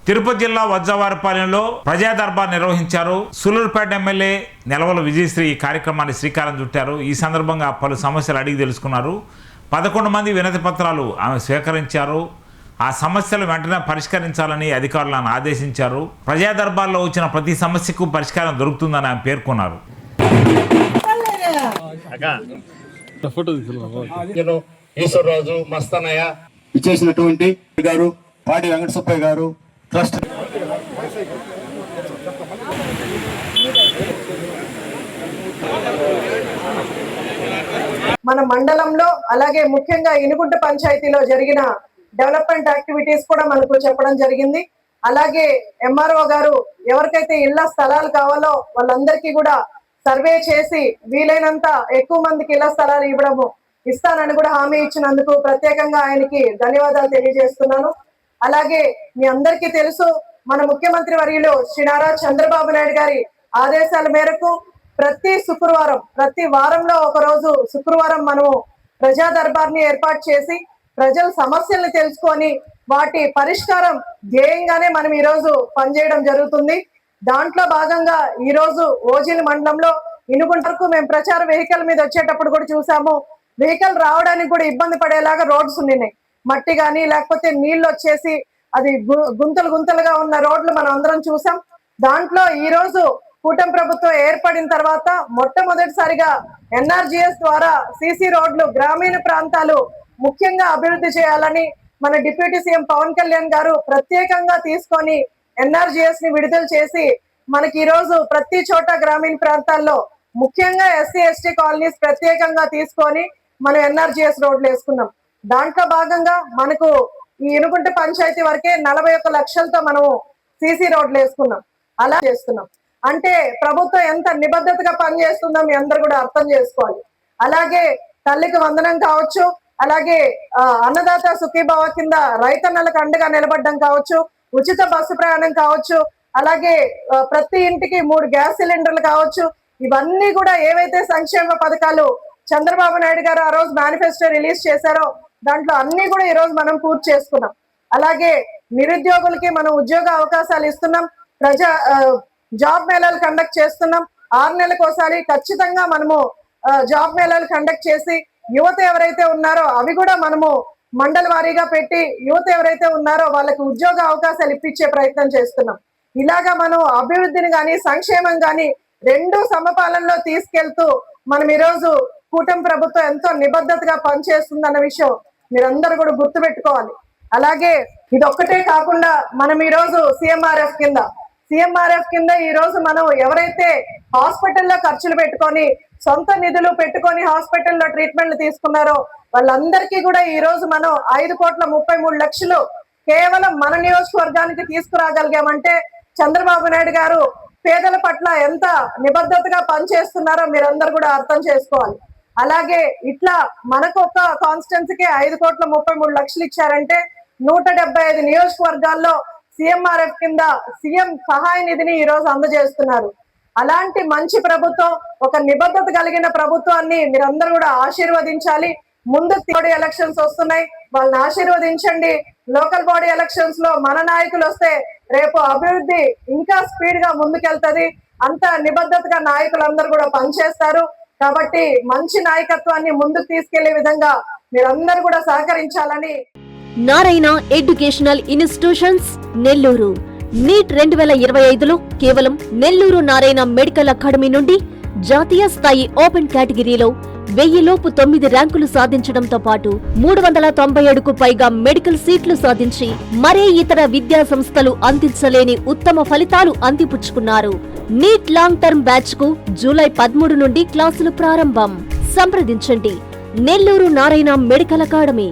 తిరుపతి జిల్లా వజ్రవారిపాలెంలో ప్రజా దర్బార్ నిర్వహించారు. సూలూరుపేట ఎమ్మెల్యే నెలవల విజయశ్రీ ఈ కార్యక్రమాన్ని శ్రీకారం చుట్టారు. ఈ సందర్భంగా పలు సమస్యలు అడిగి తెలుసుకున్నారు. 11 మంది వినతి పత్రాలు ఆమె స్వీకరించారు. ఆ సమస్యలు వెంటనే పరిష్కరించాలని అధికారులను ఆదేశించారు. ప్రజా దర్బార్లో వచ్చిన ప్రతి సమస్యకు పరిష్కారం దొరుకుతుందని ఆమె పేర్కొన్నారు. ఈశ్వరరాజు, మస్తానయ్య, ఇచ్చేసినటువంటి గారు, పాడి వెంకట సుబ్బయ్య గారు, ట్రస్ట్ మన మండలంలో అలాగే ముఖ్యంగా ఇనుగుంట పంచాయతీలో జరిగిన డెవలప్మెంట్ యాక్టివిటీస్ కూడా మనకు చెప్పడం జరిగింది. అలాగే ఎంఆర్ఓ గారు ఎవరికైతే ఇళ్ల స్థలాలు కావాలో వాళ్ళందరికీ కూడా సర్వే చేసి వీలైనంత ఎక్కువ మందికి ఇళ్ల స్థలాలు ఇస్తానని కూడా హామీ ఇచ్చినందుకు ప్రత్యేకంగా ఆయనకి ధన్యవాదాలు తెలియజేస్తున్నాను. అలాగే మీ అందరికీ తెలుసు, మన ముఖ్యమంత్రి వర్యులు శ్రీ నారా చంద్రబాబు నాయుడు గారి ఆదేశాల మేరకు ప్రతి వారంలో ఒక రోజు శుక్రవారం మనము ప్రజా దర్బార్ని ఏర్పాటు చేసి ప్రజల సమస్యల్ని తెలుసుకొని వాటి పరిష్కారం ధ్యేయంగానే మనం ఈరోజు పనిచేయడం జరుగుతుంది. దాంట్లో భాగంగా ఈరోజు ఓజిలి మండలంలో ఇనుగుంటకు మేము ప్రచార వెహికల్ మీద వచ్చేటప్పుడు కూడా చూసాము. వెహికల్ రావడానికి కూడా ఇబ్బంది పడేలాగా రోడ్స్ ఉన్నాయి. మట్టి కానీ లేకపోతే నీళ్లు వచ్చేసి అది గుంతలుగా ఉన్న రోడ్లు మనం అందరం చూసాం. దాంట్లో ఈ రోజు కూటమి ప్రభుత్వం ఏర్పడిన తర్వాత మొట్టమొదటిసారిగా ఎన్ఆర్జీఎస్ ద్వారా సీసీ రోడ్లు గ్రామీణ ప్రాంతాలు ముఖ్యంగా అభివృద్ధి చేయాలని మన డిప్యూటీ సీఎం పవన్ కళ్యాణ్ గారు ప్రత్యేకంగా తీసుకొని ఎన్ఆర్జీఎస్ ని విడుదల చేసి మనకి ఈ రోజు ప్రతి చోట గ్రామీణ ప్రాంతాల్లో ముఖ్యంగా ఎస్సీ ఎస్టీ కాలనీస్ ప్రత్యేకంగా తీసుకొని మనం ఎన్ఆర్జీఎస్ రోడ్లు వేసుకున్నాం. దాంట్లో భాగంగా మనకు ఈ ఇనుగుంట పంచాయతీ వరకే 41 లక్షలతో మనము సీసీ రోడ్లు వేసుకున్నాం. అలా చేస్తున్నాం అంటే ప్రభుత్వం ఎంత నిబద్ధతగా పనిచేస్తుందో మీ అందరు కూడా అర్థం చేసుకోవాలి. అలాగే తల్లికి వందనం కావచ్చు, అలాగే అన్నదాత సుఖీభావ కింద రైతన్నలకు అండగా నిలబడడం కావచ్చు, ఉచిత బస్సు ప్రయాణం కావచ్చు, అలాగే ప్రతి ఇంటికి 3 గ్యాస్ సిలిండర్లు కావచ్చు, ఇవన్నీ కూడా ఏవైతే సంక్షేమ పథకాలు చంద్రబాబు నాయుడు గారు ఆ రోజు మేనిఫెస్టో రిలీజ్ చేశారో దాంట్లో అన్ని కూడా ఈ రోజు మనం పూర్తి చేసుకున్నాం. అలాగే నిరుద్యోగులకి మనం ఉద్యోగ అవకాశాలు ఇస్తున్నాం. జాబ్ మేళాలు కండక్ట్ చేస్తున్నాం. 6 నెలలకు ఒకసారి ఖచ్చితంగా మనము జాబ్ మేళాలు కండక్ట్ చేసి యువత ఎవరైతే ఉన్నారో అవి కూడా మనము మండల వారీగా పెట్టి యువత ఎవరైతే ఉన్నారో వాళ్ళకి ఉద్యోగ అవకాశాలు ఇప్పించే ప్రయత్నం చేస్తున్నాం. ఇలాగా మనం అభివృద్ధిని కానీ సంక్షేమం కానీ 2 సమపాలనలో తీసుకెళ్తూ మనం ఈరోజు కూటమి ప్రభుత్వం ఎంతో నిబద్ధతగా పనిచేస్తుందన్న విషయం మీరందరూ కూడా గుర్తుపెట్టుకోవాలి. అలాగే ఇదొక్కటే కాకుండా మనం ఈరోజు సిఎంఆర్ఎఫ్ కింద ఈ రోజు మనం ఎవరైతే హాస్పిటల్లో ఖర్చులు పెట్టుకొని సొంత నిధులు పెట్టుకొని హాస్పిటల్లో ట్రీట్మెంట్లు తీసుకున్నారో వాళ్ళందరికీ కూడా ఈ రోజు మనం 5,33,00,000 కేవలం మన నియోజకవర్గానికి తీసుకురాగలిగామంటే చంద్రబాబు నాయుడు గారు పేదల పట్ల ఎంత నిబద్ధతగా పనిచేస్తున్నారో మీరందరూ కూడా అర్థం చేసుకోవాలి. అలాగే ఇట్లా మనకు ఒక కాన్స్టిట్యున్సీకి 5,33,00,000 ఇచ్చారంటే 175 నియోజకవర్గాల్లో సిఎంఆర్ఎఫ్ కింద సీఎం సహాయ నిధిని ఈ రోజు అందజేస్తున్నారు. అలాంటి మంచి ప్రభుత్వం, ఒక నిబద్ధత కలిగిన ప్రభుత్వాన్ని మీరందరూ కూడా ఆశీర్వదించాలి. ముందు బాడీ ఎలక్షన్స్ వస్తున్నాయి, వాళ్ళని ఆశీర్వదించండి. లోకల్ బాడీ ఎలక్షన్స్ లో మన నాయకులు వస్తే రేపు అభివృద్ధి ఇంకా స్పీడ్ గా ముందుకెళ్తది. అంత నిబద్ధతగా నాయకులందరూ కూడా పనిచేస్తారు. కాబట్టి మంచి నాయకత్వాన్ని ముందుకు తీసుకెళ్లే విధంగా మీరందరూ కూడా సహకరించాలని. Narayana educational institutions Nellore NEET 2025లో కేవలం నెల్లూరు నారాయణ మెడికల్ అకాడమీ నుండి జాతీయ స్థాయి ఓపెన్ కేటగిరీలో 1000 లోపు 9 ర్యాంకులు సాధించడంతో పాటు 397కు పైగా మెడికల్ సీట్లు సాధించి మరే ఇతర విద్యా సంస్థలు అందించలేని ఉత్తమ ఫలితాలు అందిపుచ్చుకున్నారు. నీట్ లాంగ్ టర్మ్ బ్యాచ్ కు జూలై 13 నుండి క్లాసులు ప్రారంభం. సంప్రదించండి నెల్లూరు నారాయణ మెడికల్ అకాడమీ.